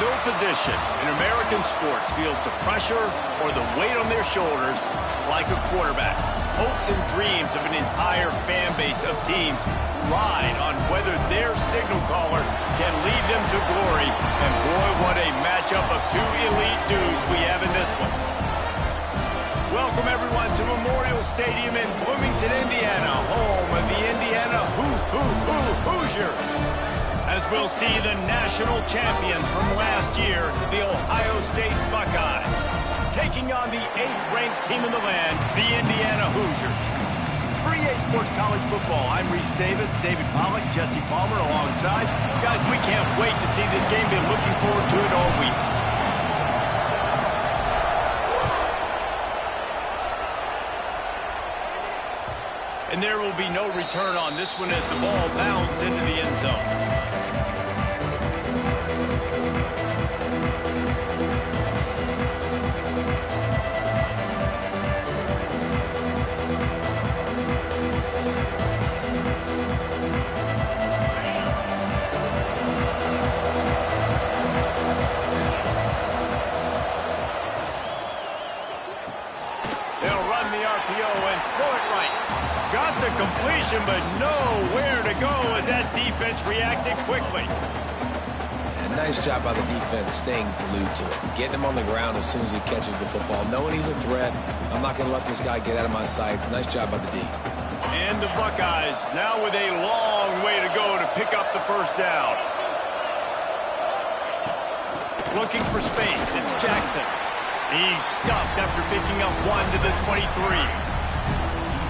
No position in American sports feels the pressure or the weight on their shoulders like a quarterback. Hopes and dreams of an entire fan base of teams ride on whether their signal caller can lead them to glory. And boy, what a matchup of two elite dudes we have in this one. Welcome, everyone, to Memorial Stadium in Bloomington, Indiana, home of the Indiana Hoosiers. As we'll see the national champions from last year, the Ohio State Buckeyes, taking on the 8th-ranked team in the land, the Indiana Hoosiers. For EA Sports College Football, I'm Reese Davis, David Pollack, Jesse Palmer alongside. Guys, we can't wait to see this game. Been looking forward to it all week. And there will be no return on this one as the ball bounds into the end zone. Got the completion, but nowhere to go as that defense reacted quickly. Yeah, nice job by the defense staying glued to it. Getting him on the ground as soon as he catches the football. Knowing he's a threat, I'm not going to let this guy get out of my sights. Nice job by the D. And the Buckeyes now with a long way to go to pick up the first down. Looking for space. It's Jackson. He's stuffed after picking up one to the 23.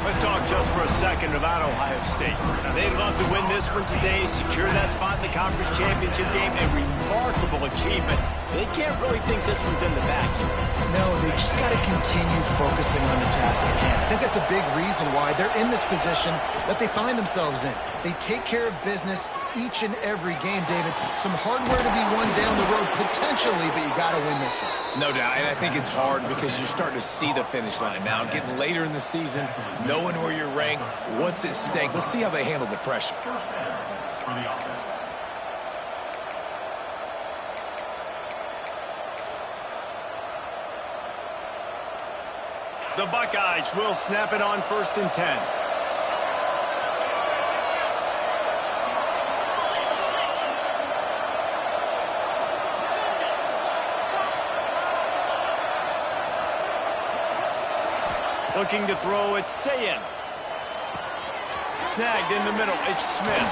Let's talk just for a second about Ohio State. Now, they'd love to win this one today, secure that spot in the conference championship game, a remarkable achievement. They can't really think this one's in the bag yet. No, they just got to continue focusing on the task at hand. I think that's a big reason why they're in this position that they find themselves in. They take care of business each and every game, David. Some hardware to be won down the road potentially, but you got to win this one. No doubt, and I think it's hard because you're starting to see the finish line now. Getting later in the season, knowing where you're ranked, what's at stake. Let's see how they handle the pressure. The Buckeyes will snap it on 1st and 10. Looking to throw, it's Sayin. Snagged in the middle, it's Smith.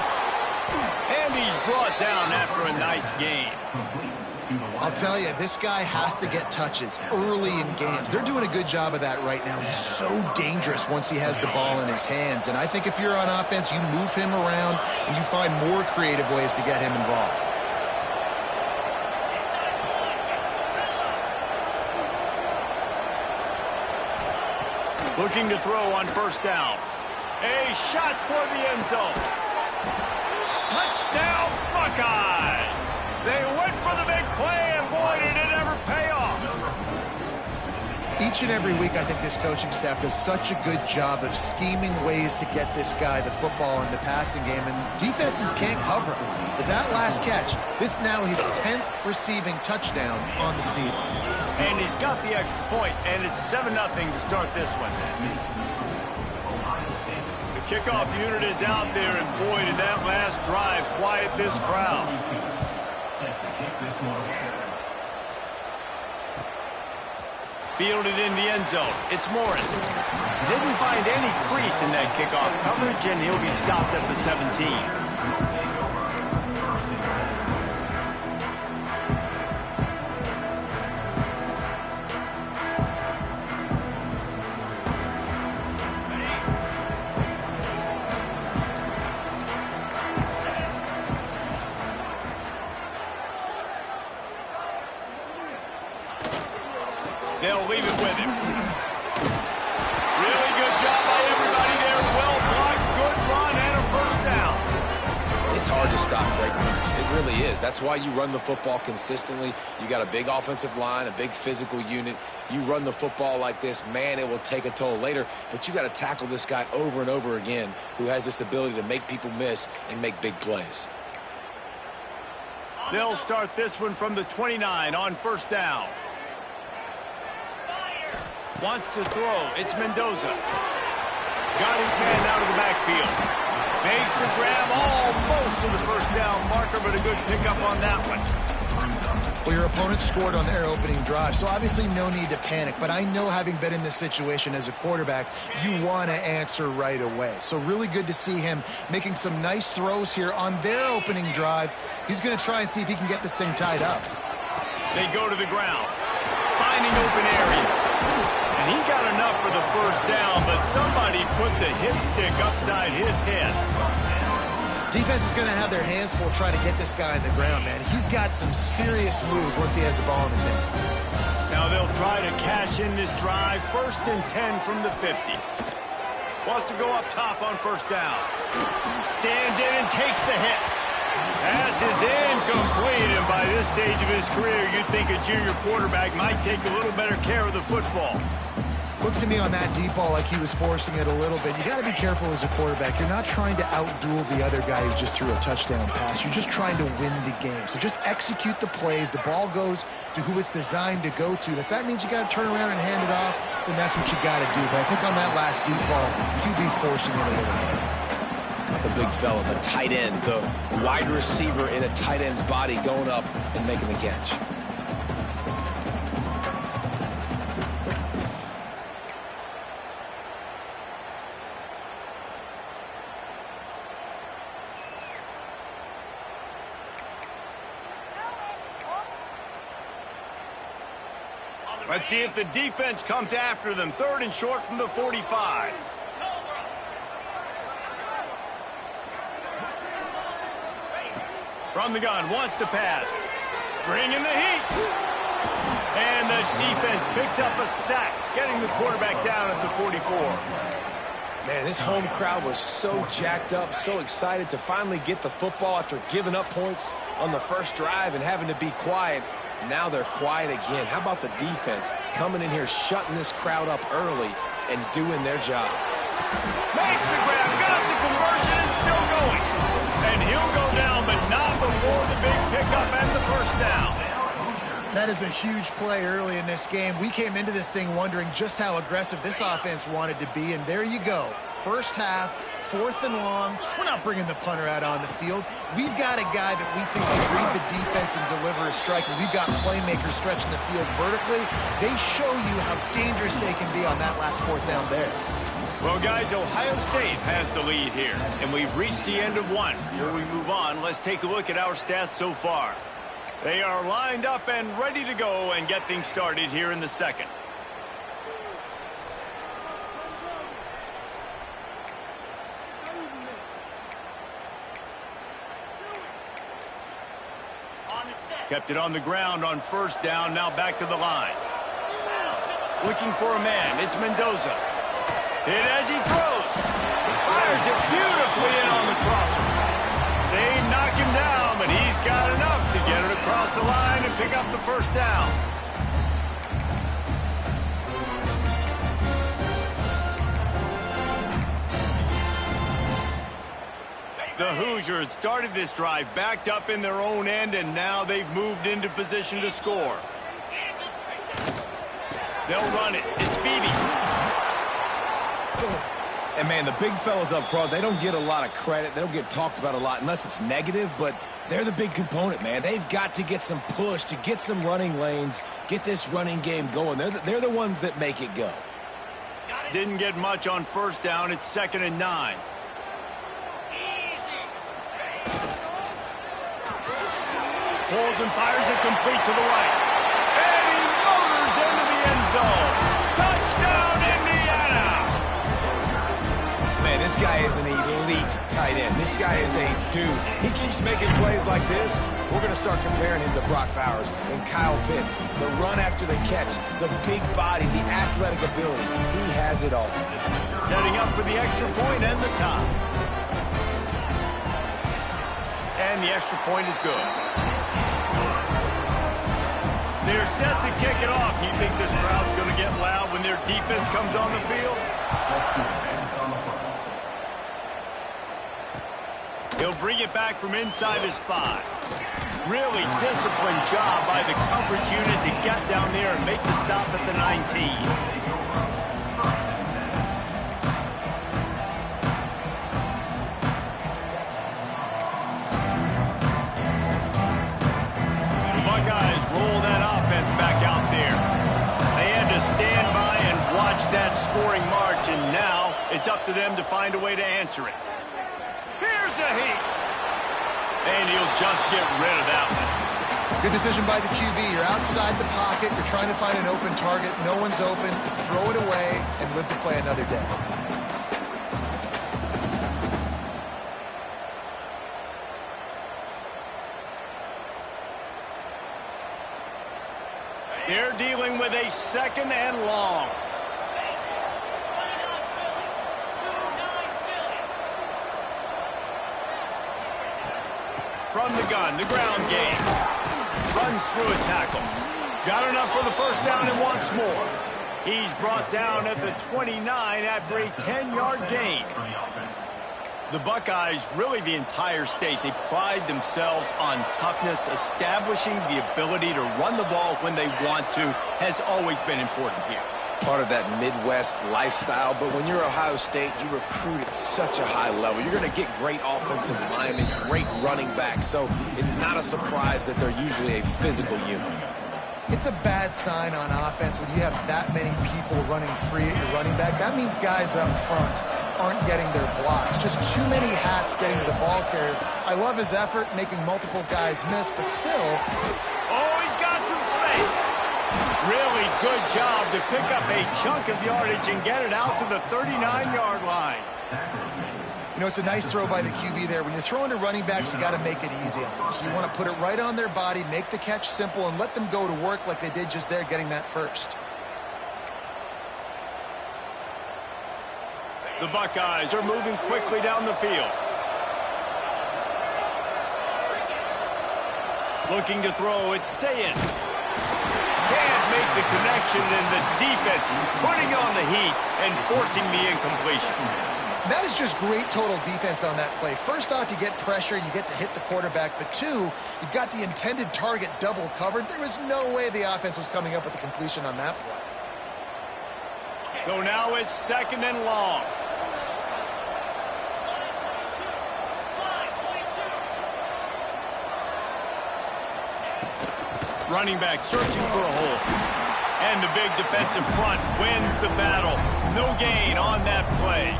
And he's brought down after a nice gain. I'll tell you, this guy has to get touches early in games. They're doing a good job of that right now. He's so dangerous once he has the ball in his hands. And I think if you're on offense, you move him around and you find more creative ways to get him involved. Looking to throw on 1st down. A shot toward the end zone. Touchdown, Buckeyes! They went for the big play, and boy, did it ever pay off. Each and every week, I think this coaching staff does such a good job of scheming ways to get this guy the football in the passing game, and defenses can't cover him. But that last catch, this now his 10th receiving touchdown on the season. And he's got the extra point, and it's 7-0 to start this one. The kickoff unit is out there, and boy, did that last drive quiet this crowd. Fielded in the end zone. It's Morris. Didn't find any crease in that kickoff coverage, and he'll be stopped at the 17. They'll leave it with him. Really good job by everybody there. Well blocked, good run, and a 1st down. It's hard to stop great runners. It really is. That's why you run the football consistently. You got a big offensive line, a big physical unit. You run the football like this, man, it will take a toll later. But you got to tackle this guy over and over again who has this ability to make people miss and make big plays. They'll start this one from the 29 on first down. Wants to throw. It's Mendoza. Got his man out of the backfield. Makes the grab almost to the first down marker, but a good pickup on that one. Well, your opponent scored on their opening drive, so obviously no need to panic. But I know, having been in this situation as a quarterback, you want to answer right away. So really good to see him making some nice throws here on their opening drive. He's going to try and see if he can get this thing tied up. They go to the ground, finding open areas. And he got enough for the first down, but somebody put the hit stick upside his head. Defense is going to have their hands full trying to get this guy on the ground, man. He's got some serious moves once he has the ball in his hands. Now they'll try to cash in this drive. 1st and 10 from the 50. Wants to go up top on first down. Stands in and takes the hit. Pass is incomplete, and by this stage of his career, you'd think a junior quarterback might take a little better care of the football. Looked to me on that deep ball like he was forcing it a little bit. You got to be careful as a quarterback. You're not trying to outduel the other guy who just threw a touchdown pass. You're just trying to win the game. So just execute the plays. The ball goes to who it's designed to go to. If that means you got to turn around and hand it off, then that's what you got to do. But I think on that last deep ball, QB forcing it a little bit. Not the big fella, the tight end, the wide receiver in a tight end's body going up and making the catch. Let's see if the defense comes after them. 3rd and short from the 45. From the gun, wants to pass. Bringing the heat. And the defense picks up a sack, getting the quarterback down at the 44. Man, this home crowd was so jacked up, so excited to finally get the football after giving up points on the first drive and having to be quiet. Now they're quiet again. How about the defense coming in here, shutting this crowd up early and doing their job? Makes the grab, got the conversion, and still going. And he'll go down, but not before the big pickup and the first down. That is a huge play early in this game. We came into this thing wondering just how aggressive this offense wanted to be, and there you go. First half, 4th and long. We're not bringing the punter out on the field. We've got a guy that we think can read the defense and deliver a strike, and we've got playmakers stretching the field vertically. They show you how dangerous they can be on that last 4th down there. Well, guys, Ohio State has the lead here, and we've reached the end of one. Before we move on, let's take a look at our stats so far. They are lined up and ready to go and get things started here in the second. Kept it on the ground on first down, now back to the line. Looking for a man, it's Mendoza. Hit as he throws. Fires it beautifully in on the crosser. They knock him down, but he's got enough to get it across the line and pick up the first down. The Hoosiers started this drive backed up in their own end, and now they've moved into position to score. They'll run it. It's Beebe. And, man, the big fellas up front, they don't get a lot of credit. They don't get talked about a lot unless it's negative, but they're the big component, man. They've got to get some push, to get some running lanes, get this running game going. They're the ones that make it go. Didn't get much on first down. It's 2nd and 9. Pulls and fires it complete to the right. And he motors into the end zone. Touchdown, Indiana! Man, this guy is an elite tight end. This guy is a dude. He keeps making plays like this. We're going to start comparing him to Brock Bowers and Kyle Pitts. The run after the catch, the big body, the athletic ability. He has it all. Setting up for the extra point and the top. And the extra point is good. They're set to kick it off. You think this crowd's going to get loud when their defense comes on the field? He'll bring it back from inside his 5. Really disciplined job by the coverage unit to get down there and make the stop at the 19. Stand by and watch that scoring march, and now it's up to them to find a way to answer it. Here's a heat. And he'll just get rid of that one. Good decision by the QB. You're outside the pocket. You're trying to find an open target. No one's open. Throw it away and live to play another day. They're dealing with a 2nd and long. From the gun, the ground game. Runs through a tackle. Got enough for the first down and wants more. He's brought down at the 29 after a 10-yard gain. The Buckeyes, really the entire state, they pride themselves on toughness. Establishing the ability to run the ball when they want to has always been important here. Part of that Midwest lifestyle, but when you're Ohio State, you recruit at such a high level. You're going to get great offensive linemen, great running backs, so it's not a surprise that they're usually a physical unit. It's a bad sign on offense when you have that many people running free at your running back. That means guys up front aren't getting their blocks. Just too many hats getting to the ball carrier. I love his effort, making multiple guys miss, but still... Oh, he's got some space. Really good job to pick up a chunk of yardage and get it out to the 39-yard line. You know, it's a nice throw by the QB there. When you're throwing to running backs, you got to make it easy on them. So you want to put it right on their body, make the catch simple, and let them go to work like they did just there, getting that first. The Buckeyes are moving quickly down the field. Looking to throw, it's Sayin. Can't make the connection, and the defense putting on the heat and forcing the incompletion. That is just great total defense on that play. First off, you get pressure, you get to hit the quarterback, but two, you've got the intended target double covered. There was no way the offense was coming up with a completion on that play. So now it's 2nd and long. Running back searching for a hole. And the big defensive front wins the battle. No gain on that play.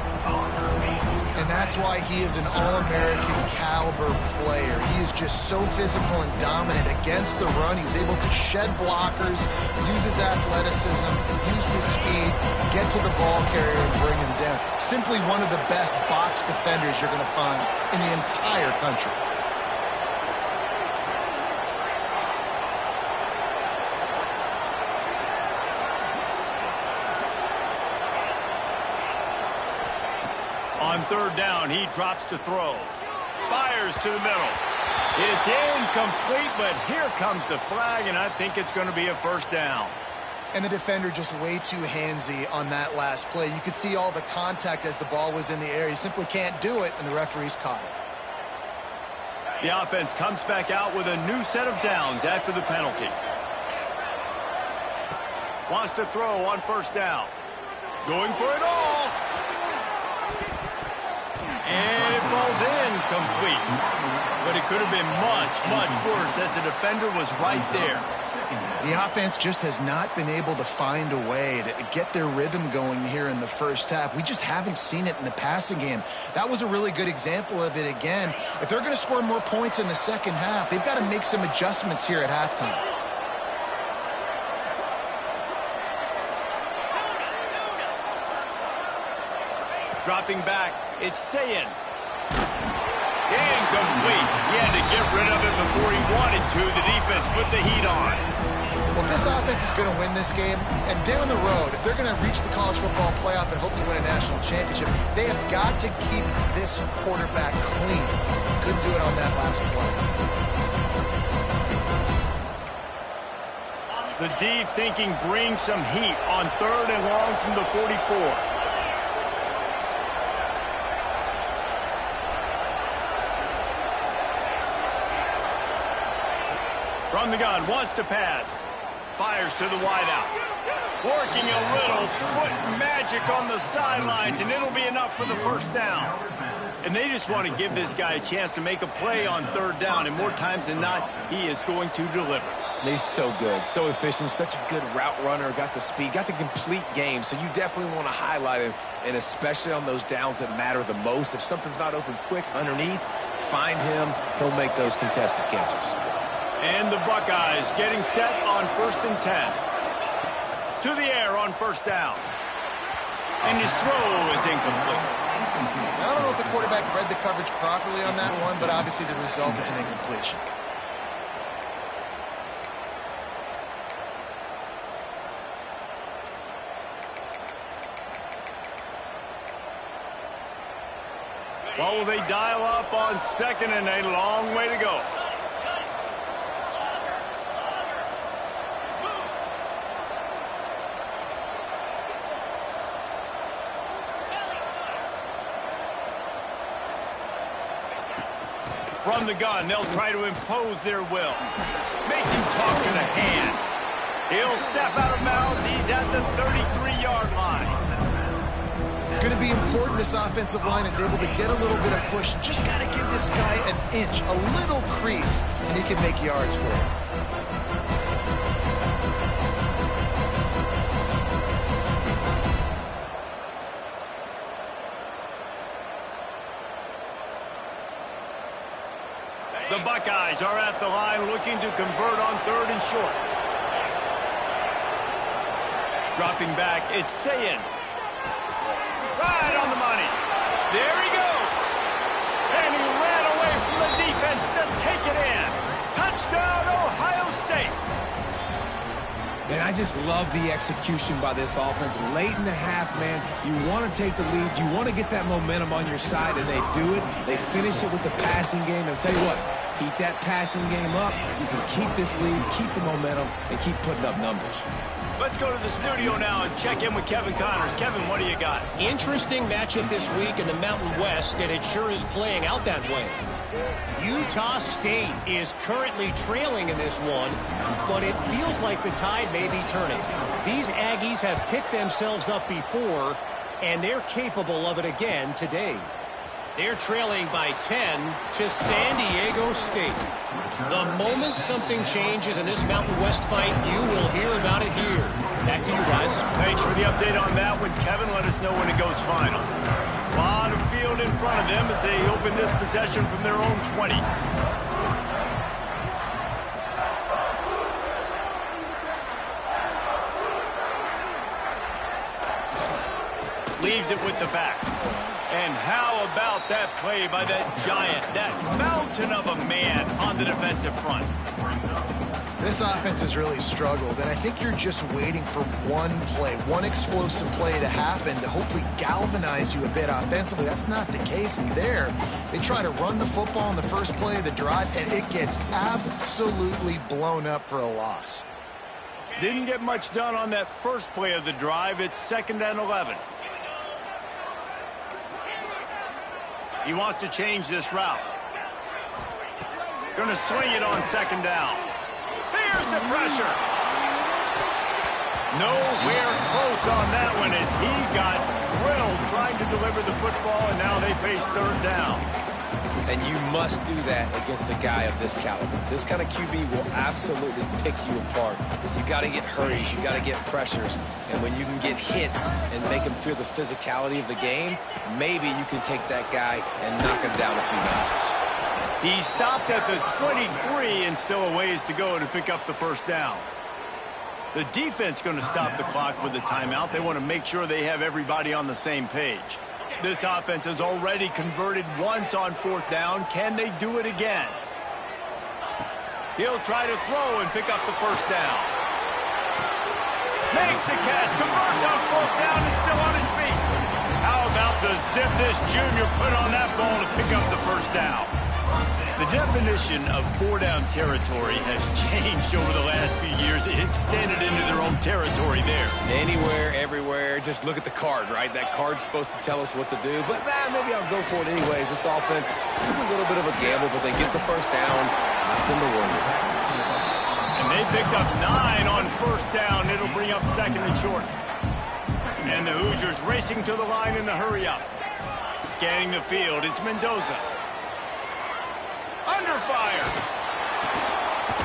And that's why he is an All-American caliber player. He is just so physical and dominant against the run. He's able to shed blockers, use his athleticism, use his speed, get to the ball carrier and bring him down. Simply one of the best box defenders you're going to find in the entire country. On 3rd down, he drops to throw. Fires to the middle. It's incomplete, but here comes the flag, and I think it's going to be a first down. And the defender just way too handsy on that last play. You could see all the contact as the ball was in the air. He simply can't do it, and the referee's caught it. The offense comes back out with a new set of downs after the penalty. Wants to throw on 1st down. Going for it all. And it falls incomplete. But it could have been much, much worse as the defender was right there. The offense just has not been able to find a way to get their rhythm going here in the first half. We just haven't seen it in the passing game. That was a really good example of it again. If they're going to score more points in the second half, they've got to make some adjustments here at halftime. Dropping back, it's Sayin. Incomplete. He had to get rid of it before he wanted to. The defense put the heat on. Well, if this offense is going to win this game, and down the road, if they're going to reach the college football playoff and hope to win a national championship, they have got to keep this quarterback clean. Couldn't do it on that last play. The D thinking bring some heat on 3rd and long from the 44. From the gun, wants to pass. Fires to the wideout. Working a little foot magic on the sidelines, and it'll be enough for the first down. And they just want to give this guy a chance to make a play on third down, and more times than not, he is going to deliver. He's so good, so efficient, such a good route runner, got the speed, got the complete game, so you definitely want to highlight him, and especially on those downs that matter the most. If something's not open quick underneath, find him, he'll make those contested catches. And the Buckeyes getting set on 1st and 10. To the air on first down. And his throw is incomplete. I don't know if the quarterback read the coverage properly on that one, but obviously the result is an incompletion. What will they dial up on 2nd and a long way to go? From the gun, they'll try to impose their will. Makes him talk to the hand. He'll step out of bounds. He's at the 33-yard line. It's going to be important this offensive line is able to get a little bit of push. Just got to give this guy an inch, a little crease, and he can make yards for it. The Buckeyes are at the line looking to convert on 3rd and short. Dropping back, it's Sayin. Right on the money. There he goes. And he ran away from the defense to take it in. Touchdown, Ohio State. And I just love the execution by this offense. Late in the half, man, you want to take the lead. You want to get that momentum on your side, and they do it. They finish it with the passing game. And I'll tell you what, keep that passing game up. You can keep this lead, keep the momentum, and keep putting up numbers. Let's go to the studio now and check in with Kevin Connors. Kevin, what do you got? Interesting matchup this week in the Mountain West, and it sure is playing out that way. Utah State is currently trailing in this one, but it feels like the tide may be turning. These Aggies have picked themselves up before, and they're capable of it again today. They're trailing by 10 to San Diego State. The moment something changes in this Mountain West fight, you will hear about it here. Back to you guys. Thanks for the update on that one, Kevin. Let us know when it goes final. A lot of field in front of them as they open this possession from their own 20. Leaves it with the back. And how about that play by that giant, that mountain of a man on the defensive front? This offense has really struggled, and I think you're just waiting for one play, one explosive play to happen to hopefully galvanize you a bit offensively. That's not the case, and there, they try to run the football in the first play of the drive, and it gets absolutely blown up for a loss. Didn't get much done on that first play of the drive. It's 2nd and 11. He wants to change this route. Going to swing it on 2nd down. Here's the pressure. Nowhere close on that one as he got drilled trying to deliver the football, and now they face 3rd down. And you must do that against a guy of this caliber. This kind of QB will absolutely pick you apart. You got to get hurries, you got to get pressures, and when you can get hits and make him feel the physicality of the game, maybe you can take that guy and knock him down a few notches. He stopped at the 23 and still a ways to go to pick up the 1st down. The defense going to stop the clock with a timeout. They want to make sure they have everybody on the same page. This offense has already converted once on 4th down. Can they do it again? He'll try to throw and pick up the 1st down. Makes the catch, converts on 4th down, is still on his feet. How about the zip this junior put on that ball to pick up the 1st down? The definition of 4-down territory has changed over the last few years. It extended into their own territory there. Anywhere, everywhere, just look at the card, right? That card's supposed to tell us what to do, but maybe I'll go for it anyways. This offense took a little bit of a gamble, but they get the 1st down. Nothing to worry about. And they picked up 9 on first down. It'll bring up second and short. And the Hoosiers racing to the line in a hurry up. Scanning the field, it's Mendoza. Under fire.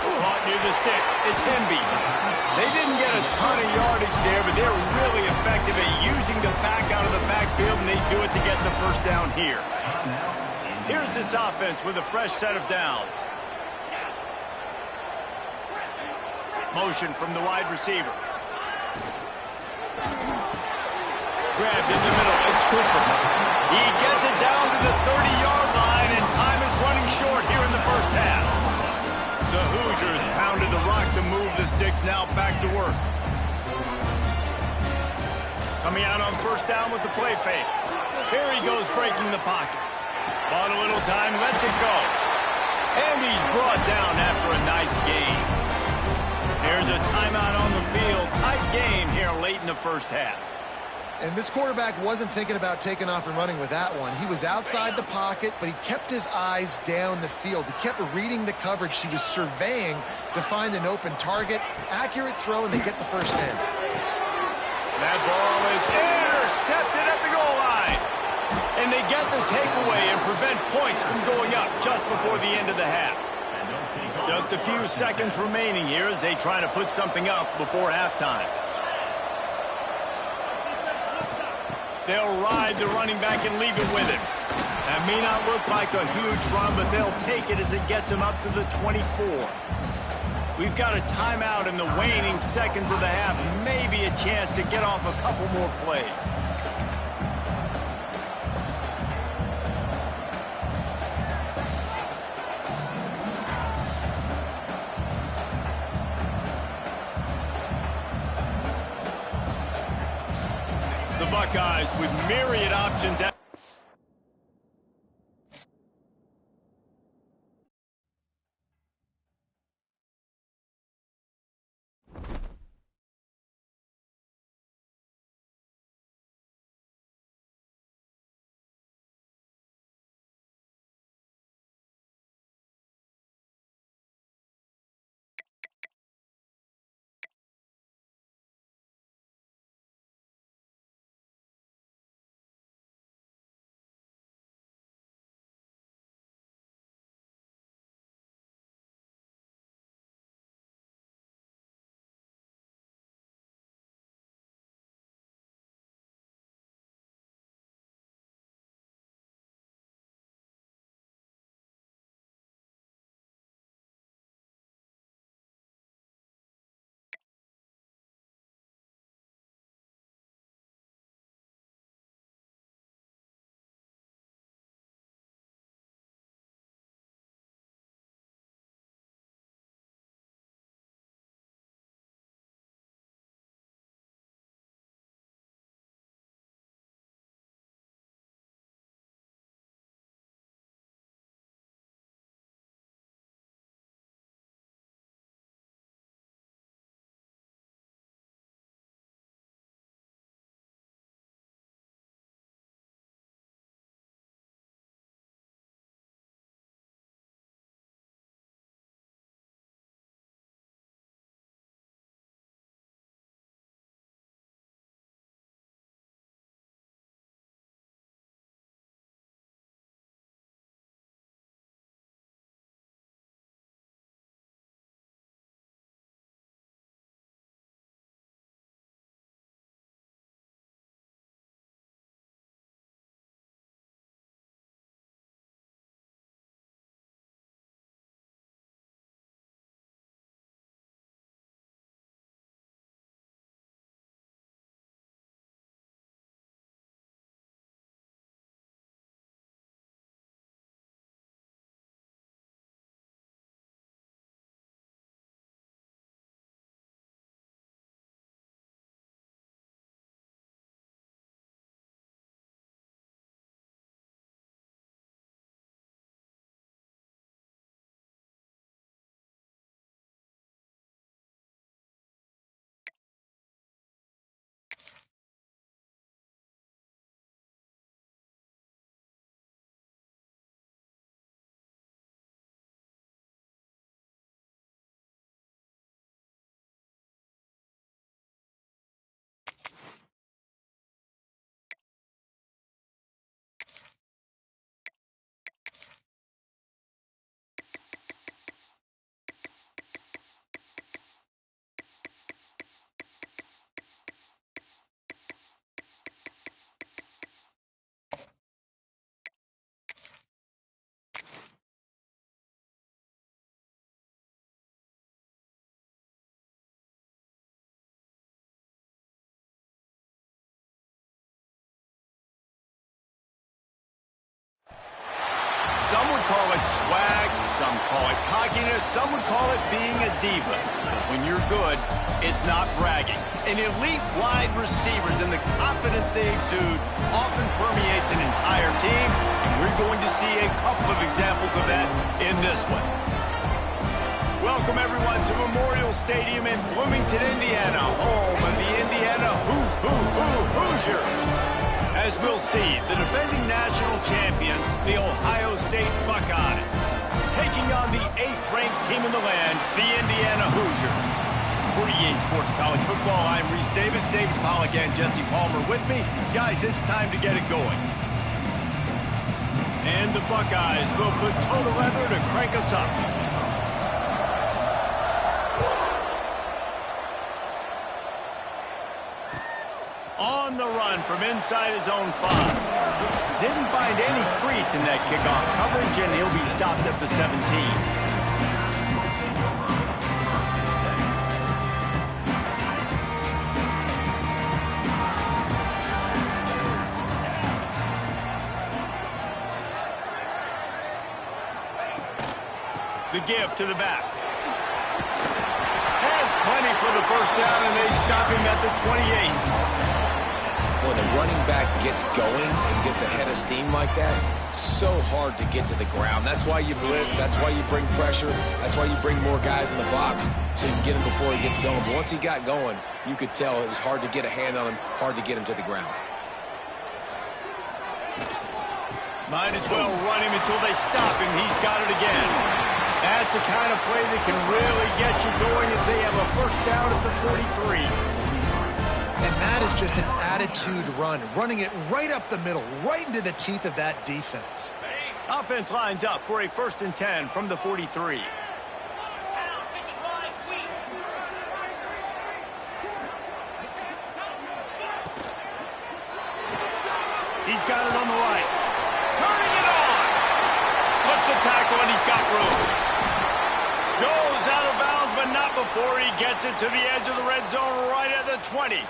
Caught near the sticks. It's Hemby. They didn't get a ton of yardage there, but they're really effective at using the back out of the backfield, and they do it to get the first down here. Here's this offense with a fresh set of downs. Motion from the wide receiver. Grabbed in the middle. It's Cooper. He gets it down to the 30-yard line, and time is running short here in the first half. The Hoosiers pounded the rock to move the sticks, now back to work. Coming out on first down with the play fake. Here he goes breaking the pocket. Bought a little time, lets it go. And he's brought down after a nice gain. There's a timeout on the field. Tight game here late in the first half. And this quarterback wasn't thinking about taking off and running with that one. He was outside the pocket, but he kept his eyes down the field. He kept reading the coverage. He was surveying to find an open target. Accurate throw, and they get the first down. That ball is intercepted at the goal line. And they get the takeaway and prevent points from going up just before the end of the half. Just a few seconds remaining here as they try to put something up before halftime. They'll ride the running back and leave it with him. That may not look like a huge run, but they'll take it as it gets them up to the 24. We've got a timeout in the waning seconds of the half. Maybe a chance to get off a couple more plays. The Buckeyes with myriad options. call it swag, some call it cockiness, some would call it being a diva. But when you're good, it's not bragging. And elite wide receivers and the confidence they exude often permeates an entire team, and we're going to see a couple of examples of that in this one. Welcome, everyone, to Memorial Stadium in Bloomington, Indiana, home of the Indiana Hoosiers. As we'll see, the defending national champions, the Ohio State Buckeyes, taking on the 8th-ranked team in the land, the Indiana Hoosiers. For EA Sports College Football, I'm Reese Davis, David Pollack, and Jesse Palmer with me. Guys, it's time to get it going. And the Buckeyes will put total leather to crank us up. On the run from inside his own 5. Didn't find any crease in that kickoff coverage, and he'll be stopped at the 17. The give to the back. Has plenty for the first down, and they stop him at the 28. When the running back gets going and gets ahead of steam like that, so hard to get to the ground. That's why you blitz. That's why you bring pressure. That's why you bring more guys in the box so you can get him before he gets going. But once he got going, you could tell it was hard to get a hand on him, hard to get him to the ground. Might as well run him until they stop him. He's got it again. That's the kind of play that can really get you going as they have a first down at the 43. And that is just an attitude run, running it right up the middle, right into the teeth of that defense. Offense lines up for a 1st and 10 from the 43. He's got it on the right. Turning it on. Slips a tackle, and he's got room. Goes out of bounds, but not before he gets it to the edge of the red zone right at the 20.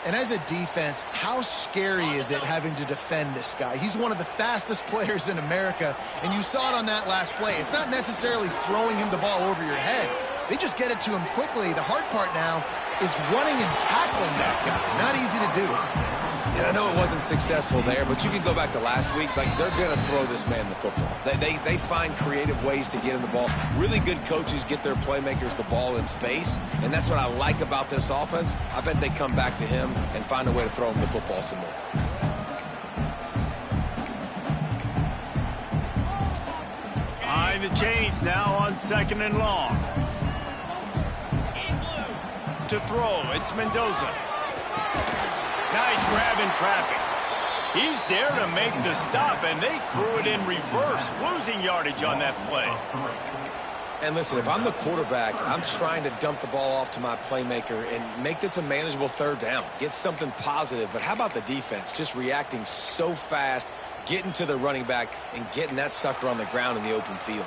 And as a defense, how scary is it having to defend this guy? He's one of the fastest players in America, and you saw it on that last play. It's not necessarily throwing him the ball over your head. They just get it to him quickly. The hard part now is running and tackling that guy. Not easy to do. And I know it wasn't successful there, but you can go back to last week. Like, they're going to throw this man the football. They find creative ways to get him the ball. Really good coaches get their playmakers the ball in space, and that's what I like about this offense. I bet they come back to him and find a way to throw him the football some more. Behind the chains now on 2nd and long. To throw, it's Mendoza. Nice grab in traffic. He's there to make the stop, and they threw it in reverse, losing yardage on that play. And listen, if I'm the quarterback, I'm trying to dump the ball off to my playmaker and make this a manageable 3rd down. Get something positive. But how about the defense? Just reacting so fast, getting to the running back, and getting that sucker on the ground in the open field.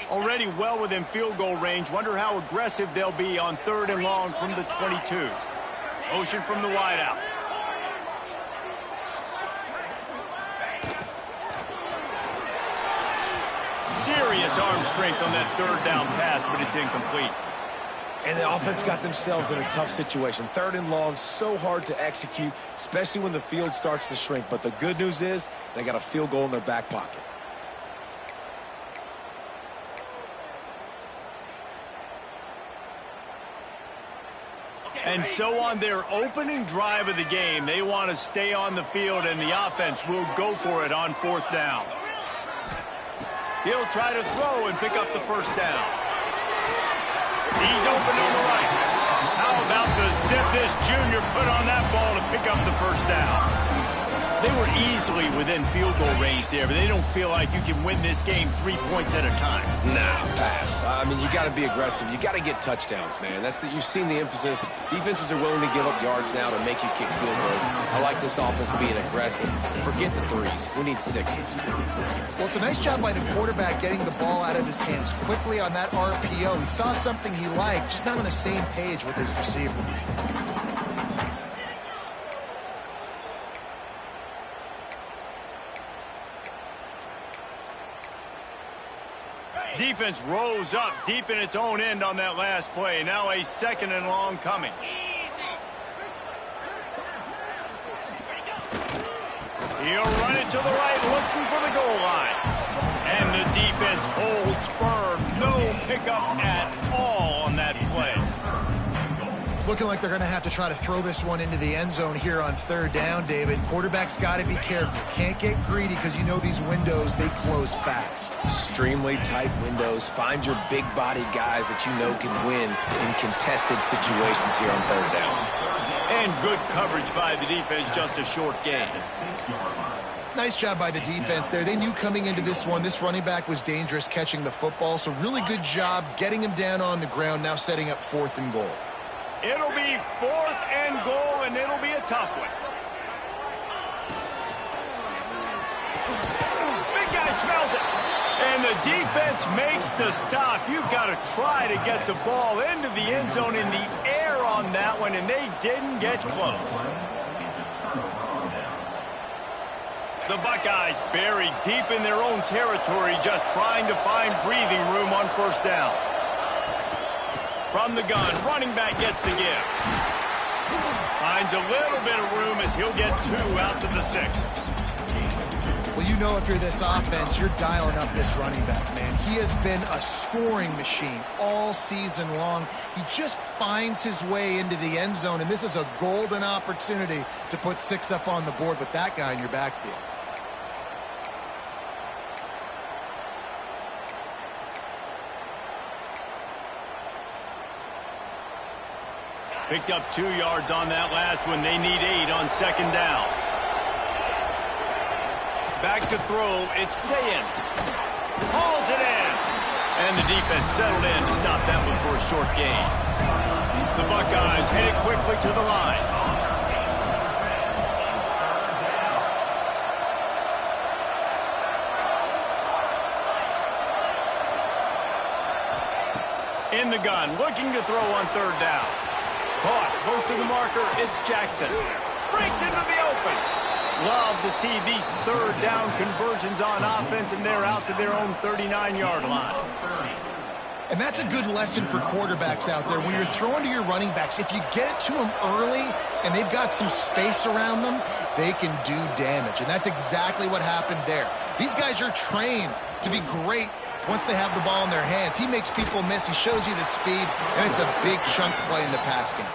Already well within field goal range. Wonder how aggressive they'll be on 3rd and long from the 22. Motion from the wideout. Serious arm strength on that 3rd down pass, but it's incomplete. And the offense got themselves in a tough situation. 3rd and long, so hard to execute, especially when the field starts to shrink. But the good news is they got a field goal in their back pocket. And so on their opening drive of the game, they want to stay on the field, and the offense will go for it on 4th down. He'll try to throw and pick up the 1st down. He's open on the right. How about the zip this junior put on that ball to pick up the 1st down? They were easily within field goal range there, but they don't feel like you can win this game 3 points at a time. Nah, pass. I mean, you got to be aggressive. You got to get touchdowns, man. You've seen the emphasis. Defenses are willing to give up yards now to make you kick field goals. I like this offense being aggressive. Forget the 3s. We need 6s. Well, it's a nice job by the quarterback getting the ball out of his hands quickly on that RPO. He saw something he liked, just not on the same page with his receiver. Defense rose up deep in its own end on that last play. Now a 2nd and long coming. He'll run it to the right, looking for the goal line. And the defense holds firm. No pickup at all on that play. It's looking like they're going to have to try to throw this one into the end zone here on 3rd down, David. Quarterback's got to be careful. Can't get greedy because you know these windows, they close fast. Extremely tight windows. Find your big-bodied guys that you know can win in contested situations here on 3rd down. And good coverage by the defense, just a short gain. Nice job by the defense there. They knew coming into this one, this running back was dangerous catching the football, so really good job getting him down on the ground, now setting up 4th and goal. It'll be 4th and goal, and it'll be a tough one. Big guy smells it. And the defense makes the stop. You've got to try to get the ball into the end zone in the air on that one, and they didn't get close. The Buckeyes buried deep in their own territory, just trying to find breathing room on 1st down. From the gun, running back gets the give. Finds a little bit of room as he'll get 2 out to the 6. Well, you know if you're this offense, you're dialing up this running back, man. He has been a scoring machine all season long. He just finds his way into the end zone, and this is a golden opportunity to put 6 up on the board with that guy in your backfield. Picked up 2 yards on that last one. They need 8 on 2nd down. Back to throw. It's Sayin. Hauls it in. And the defense settled in to stop that one for a short gain. The Buckeyes headed quickly to the line. In the gun, looking to throw on 3rd down. Caught close to the marker, it's Jackson. Breaks into the open. Love to see these 3rd down conversions on offense, and they're out to their own 39-yard line. And that's a good lesson for quarterbacks out there. When you're throwing to your running backs, if you get it to them early and they've got some space around them, they can do damage. And that's exactly what happened there. These guys are trained to be great once they have the ball in their hands. He makes people miss. He shows you the speed, and it's a big chunk play in the pass game.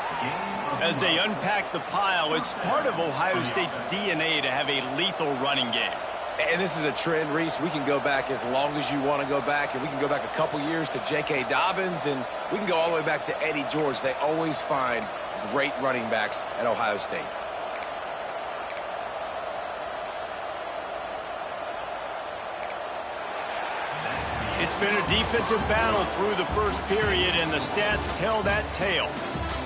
As they unpack the pile, it's part of Ohio State's DNA to have a lethal running game. And this is a trend, Reese. We can go back as long as you want to go back, and we can go back a couple years to J.K. Dobbins, and we can go all the way back to Eddie George. They always find great running backs at Ohio State. It's been a defensive battle through the first period, and the stats tell that tale.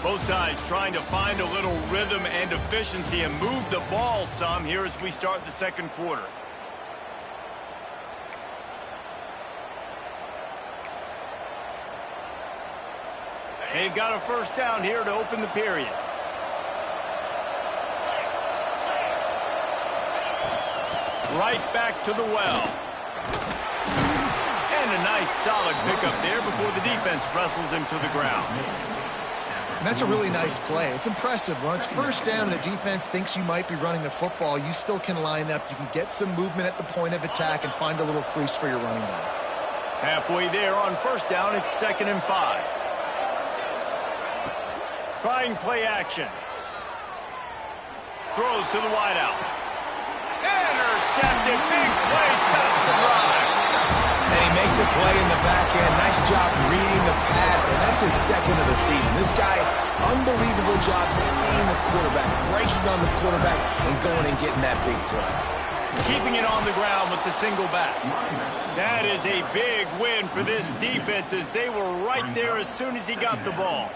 Both sides trying to find a little rhythm and efficiency and move the ball some here as we start the 2nd quarter. They've got a 1st down here to open the period. Right back to the well. And a nice solid pickup there before the defense wrestles him to the ground. And that's a really nice play. It's impressive. When it's 1st down and the defense thinks you might be running the football, you still can line up. You can get some movement at the point of attack and find a little crease for your running back. Halfway there on 1st down, it's 2nd and 5. Trying play action. Throws to the wideout. Intercepted. Big play. Stops the drive. And he makes a play in the back end. Nice job reading the pass, and that's his 2nd of the season. This guy, unbelievable job seeing the quarterback, breaking on the quarterback, and going and getting that big play. Keeping it on the ground with the single back. That is a big win for this defense as they were right there as soon as he got the ball.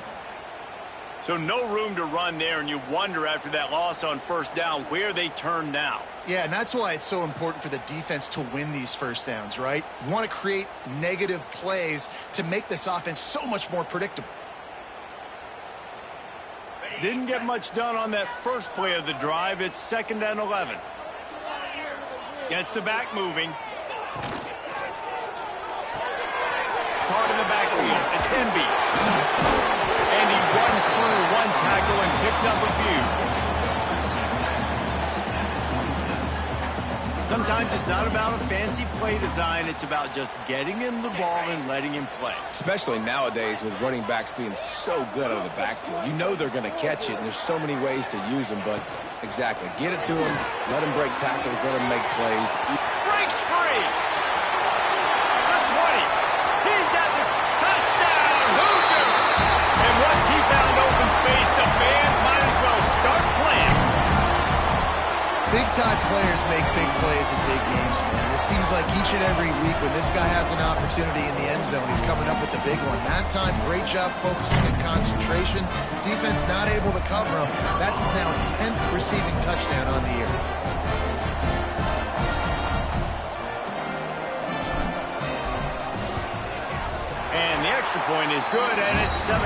So no room to run there, and you wonder after that loss on 1st down where they turn now. Yeah, and that's why it's so important for the defense to win these 1st downs, right? You want to create negative plays to make this offense so much more predictable. Didn't get much done on that first play of the drive. It's 2nd and 11. Gets the back moving. in the backfield. It's Hemby. And he runs through one tackle and picks up a few. Sometimes it's not about a fancy play design. It's about just getting him the ball and letting him play. Especially nowadays with running backs being so good out of the backfield. You know they're going to catch it, and there's so many ways to use them. But exactly, get it to him, let him break tackles, let him make plays. Breaks free. The 20. He's at the touchdown. Hoosier. And once he found open space, the band might as well start playing. Big-time players make big plays in big games, man. It seems like each and every week when this guy has an opportunity in the end zone, he's coming up with the big one. That time, great job focusing and concentration. Defense not able to cover him. That's his now 10th receiving touchdown on the year. And the extra point is good, and it's 7-0.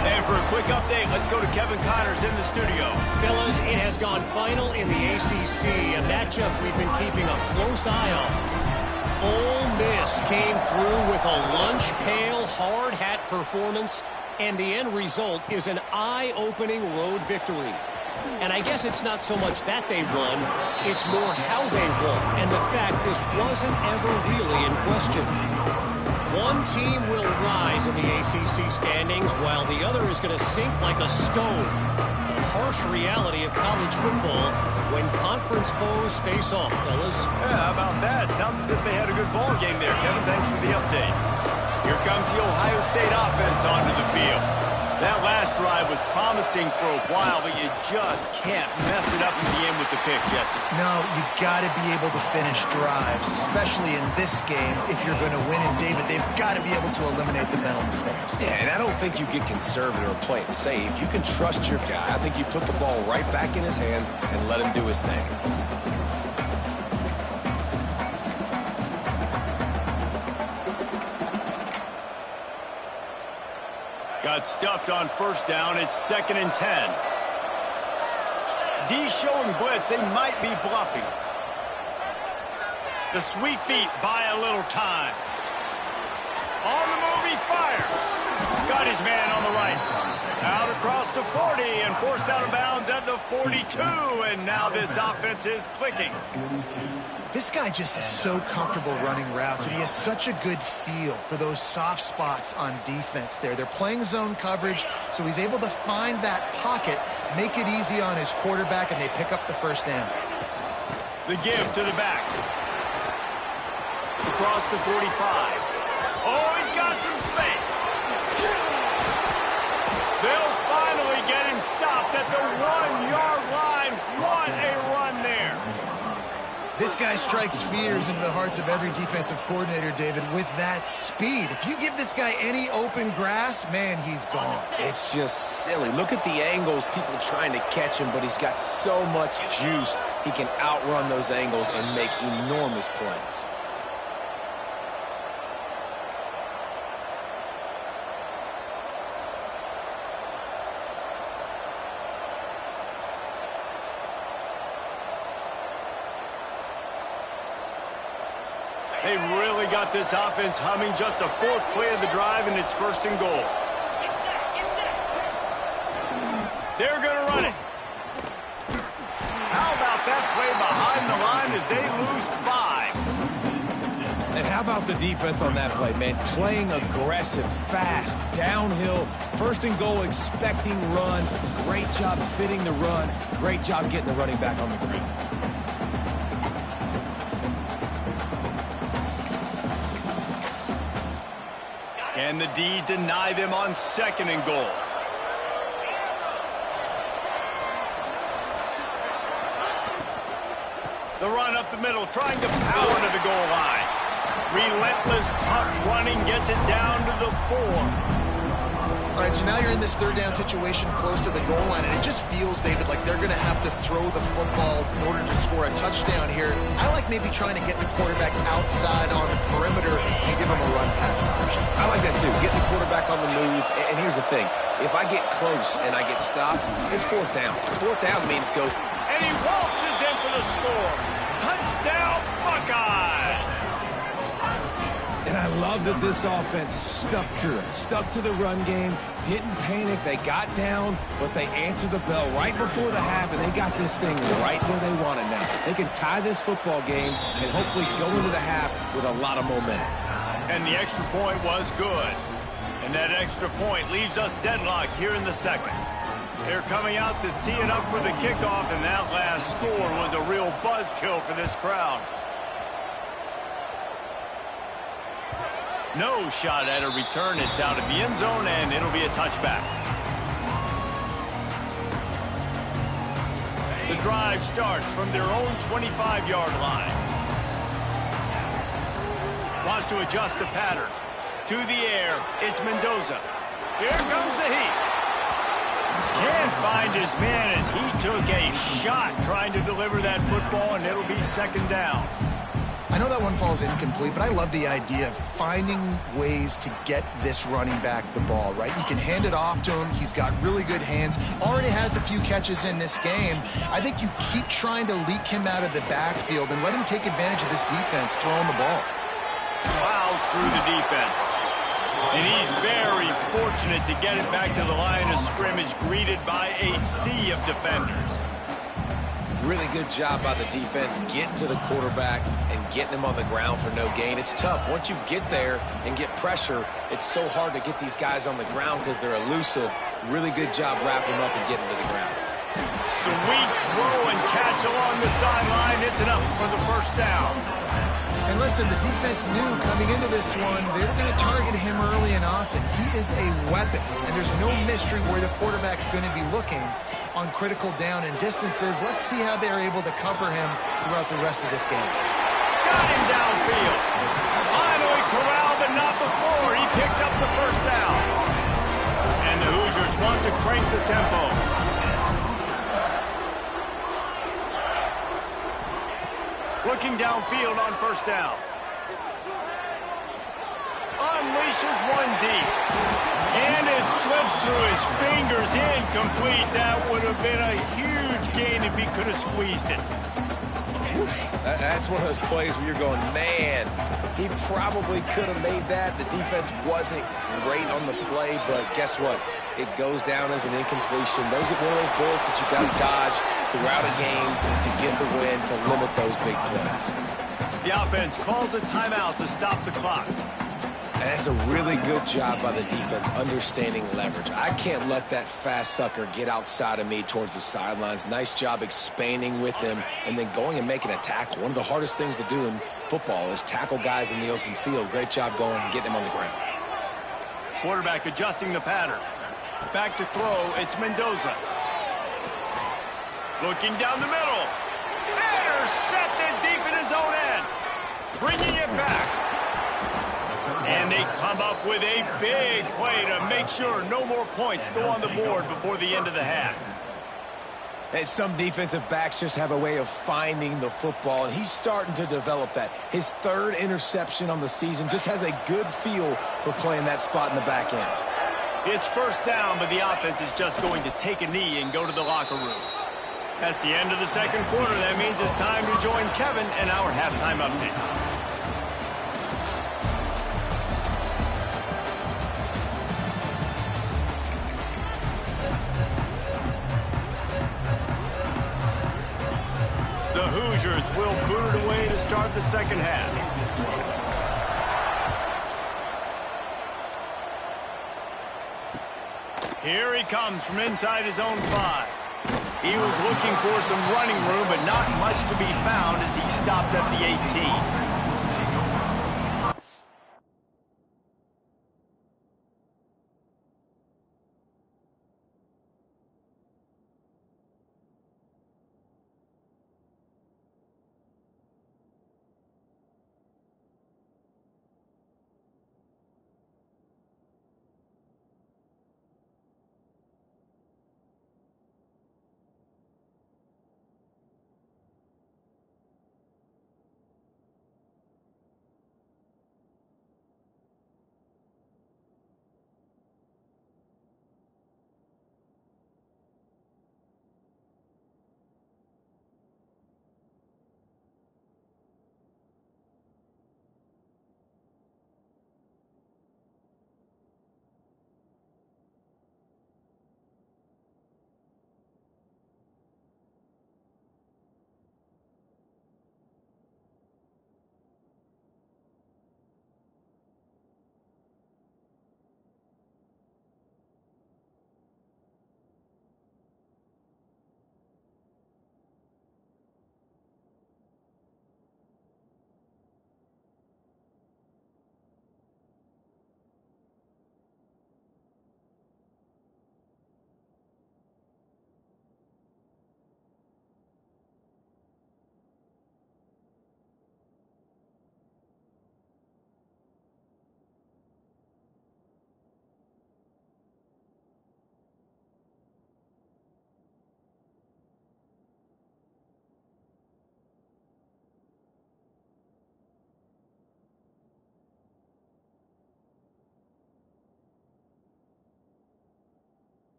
And for a quick update, let's go to Kevin Connors in the studio. Fellas, it has gone final in the ACC, a matchup we've been keeping a close eye on. Ole Miss came through with a lunch pail, hard hat performance, and the end result is an eye-opening road victory. And I guess it's not so much that they won, it's more how they won, and the fact this wasn't ever really in question. One team will rise in the ACC standings while the other is going to sink like a stone. The harsh reality of college football when conference foes face off, fellas. Yeah, how about that? Sounds as if they had a good ball game there. Kevin, thanks for the update. Here comes the Ohio State offense onto the field. That last drive was promising for a while, but you just can't mess it up in the end with the pick, Jesse. No, you got to be able to finish drives, especially in this game. If you're going to win, and David, they've got to be able to eliminate the mental mistakes. Yeah, and I don't think you get conservative or play it safe. You can trust your guy. I think you put the ball right back in his hands and let him do his thing. Got stuffed on first down. It's 2nd and 10. D showing blitz. They might be bluffing. The sweet feet buy a little time. On the move, he fires. Got his man on the right. Out across the 40 and forced out of bounds at the 42. And now this offense is clicking. This guy just is so comfortable running routes, and he has such a good feel for those soft spots on defense there. They're playing zone coverage, so he's able to find that pocket, make it easy on his quarterback, and they pick up the first down. The give to the back. Across the 45. Oh, he's got some space. They'll finally get him stopped at the 1-yard line. What a run there. This guy strikes fears into the hearts of every defensive coordinator, David, with that speed. If you give this guy any open grass, man, he's gone. It's just silly. Look at the angles, people trying to catch him, but he's got so much juice. He can outrun those angles and make enormous plays. They really got this offense humming. Just the 4th play of the drive, and it's 1st and goal. They're going to run it. How about that play behind the line as they lose 5? And how about the defense on that play, man? Playing aggressive, fast, downhill, 1st and goal, expecting run. Great job fitting the run. Great job getting the running back on the ground. Can the D deny them on 2nd and goal? The run up the middle, trying to power to the goal line. Relentless, tough running, gets it down to the 4. All right, so now you're in this 3rd down situation close to the goal line, and it just feels, David, like they're going to have to throw the football in order to score a touchdown here. I like maybe trying to get the quarterback outside on the perimeter and give him a run-pass option. I like that, too. Get the quarterback on the move. And here's the thing. If I get close and I get stopped, it's 4th down. 4th down means go. And he waltzes in for the score. Touchdown, Buckeyes! And I love that this offense stuck to it, stuck to the run game, didn't panic. They got down, but they answered the bell right before the half, and they got this thing right where they want it now. They can tie this football game and hopefully go into the half with a lot of momentum. And the extra point was good. And that extra point leaves us deadlocked here in the second. They're coming out to tee it up for the kickoff, and that last score was a real buzzkill for this crowd. No shot at a return. It's out of the end zone, and it'll be a touchback. The drive starts from their own 25-yard line. Wants to adjust the pattern. To the air, it's Mendoza. Here comes the heat. Can't find his man as he took a shot trying to deliver that football, and it'll be second down. I know that one falls incomplete, but I love the idea of finding ways to get this running back the ball, right? You can hand it off to him. He's got really good hands. Already has a few catches in this game. I think you keep trying to leak him out of the backfield and let him take advantage of this defense throwing the ball. Plows through the defense. And he's very fortunate to get it back to the line of scrimmage, greeted by a sea of defenders. Really good job by the defense getting to the quarterback and getting him on the ground for no gain. It's tough. Once you get there and get pressure, it's so hard to get these guys on the ground because they're elusive. Really good job wrapping them up and getting to the ground. Sweet throw and catch along the sideline. It's enough for the first down. And listen, the defense knew coming into this one, they were going to target him early and often. He is a weapon, and there's no mystery where the quarterback's going to be looking on critical down and distances. Let's see how they're able to cover him throughout the rest of this game. Got him downfield. Finally corralled, but not before. He picked up the first down. And the Hoosiers want to crank the tempo. Looking downfield on first down. Unleashes one deep. And it slips through his fingers. Incomplete. That would have been a huge gain if he could have squeezed it. That's one of those plays where you're going, man, he probably could have made that. The defense wasn't great on the play, but guess what? It goes down as an incompletion. Those are one of those bullets that you got to dodge throughout a game to get the win, to limit those big plays. The offense calls a timeout to stop the clock. And that's a really good job by the defense understanding leverage. I can't let that fast sucker get outside of me towards the sidelines. Nice job expanding with him and then going and making a tackle. One of the hardest things to do in football is tackle guys in the open field. Great job going and getting him on the ground. Quarterback adjusting the pattern. Back to throw, it's Mendoza. Looking down the middle. Intercepted deep in his own end. Bringing it back. And they come up with a big play to make sure no more points go on the board before the end of the half. And some defensive backs just have a way of finding the football, and he's starting to develop that. His third interception on the season, just has a good feel for playing that spot in the back end. It's first down, but the offense is just going to take a knee and go to the locker room. That's the end of the second quarter. That means it's time to join Kevin and our halftime update. The Hoosiers will boot it away to start the second half. Here he comes from inside his own 5. He was looking for some running room, but not much to be found as he stopped at the 18.